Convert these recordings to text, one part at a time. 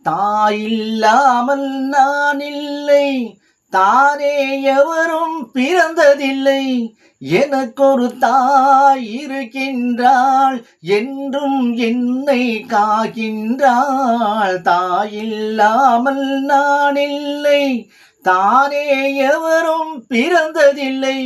தாயில்லாமல் நான் இல்லை, தானே எவரும் பிறந்ததில்லை. எனக்கொரு தாய் இருக்கின்றாள், என்றும் என்னை காக்கின்றாள். தாயில்லாமல் நான் இல்லை, தானே எவரும் பிறந்ததில்லை.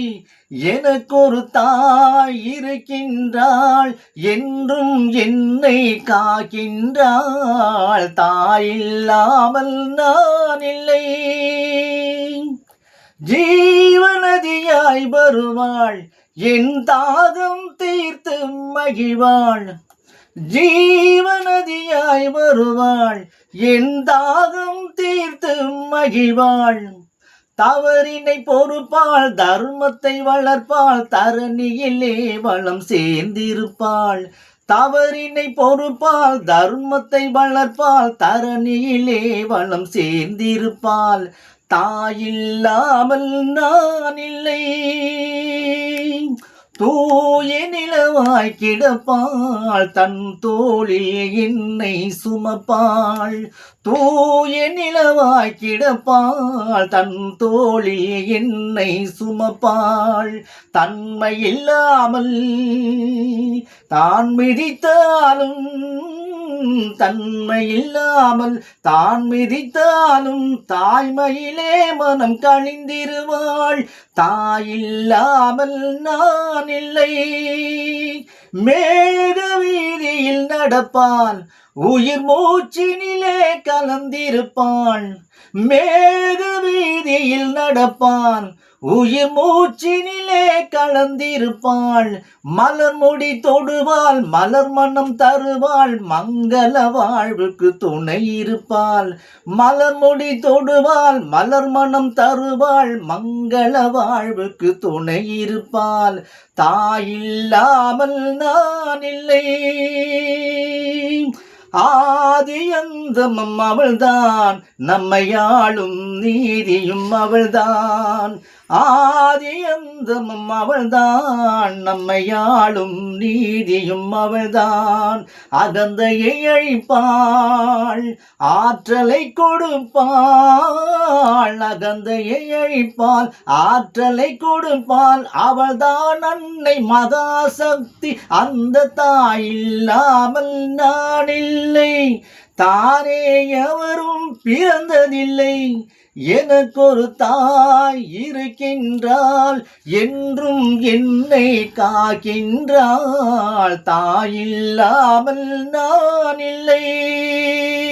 எனக்கொரு தாய் இருக்கின்றாள், என்றும் என்னை காக்கின்றாள். தாயில்லாமல் நான் இல்லை. ஜீவநதியாய் வருவாள், என் தாகம் தீர்த்து மகிழ்வாள். ஜீவநதியாய் வருவாள், என் தாகம் தீர்த்து மகிழ்வாள். தவறினை பொறுப்பாள், தர்மத்தை வளர்ப்பாள், தரணியிலே வளம் சேர்ந்திருப்பாள். தவறினை பொறுப்பாள், தர்மத்தை வளர்ப்பாள், தரணியிலே வளம் சேர்ந்திருப்பாள். தாயில்லாமல் நான் இல்லை. தூய நிலவாய் கிடப்பாள், தன் தோளில் என்னை சுமப்பாள். தூய நிலவாய் கிடப்பாள், தன் தோளில் என்னை சுமப்பாள். தன்மை இல்லாமல் தான் மிதித்தாலும், தன்மை இல்லாமல் தான் மிதித்தாலும், தாய்மையிலே மனம் கழிந்திருவாள். தாயில்லாமல் நான் இல்லை. மேக வீதியில் நடப்பாள், உயிர் மூச்சினிலே கலந்திருப்பாள். மேக வீதியில் நடப்பாள், உயிர் மூச்சினிலே கலந்திருப்பாள். மலர் முடி தொடுவாள், மலர் மனம் தருவாள், மங்கள வாழ்வுக்கு துணை இருப்பாள். மலர் முடி தொடுவாள், மலர் மனம் தருவாள், மங்கள வாழ்வுக்கு துணை இருப்பாள். தாயில்லாமல் நான் இல்லை. ஆதி அந்தமும் அவள்தான், நம்மை ஆளும் நீதியும் அவள்தான். ஆதி அந்தமும் அவள்தான், நம்மை ஆளும் நீதியும் அவள்தான். அகந்தையை அழிப்பாள், ஆற்றலை கொடுப்பாள். அகந்தையை அழிப்பாள், ஆற்றலை கொடுப்பாள். அவள்தான் அன்னை மகாசக்தி, அந்த தாயில்லாமல் நான் இல்லை. தானே எவரும் பிறந்ததில்லை. எனக்கொரு தாய் இருக்கின்றாள், என்றும் என்னை காக்கின்றாள். தாயில்லாமல் நான் இல்லை.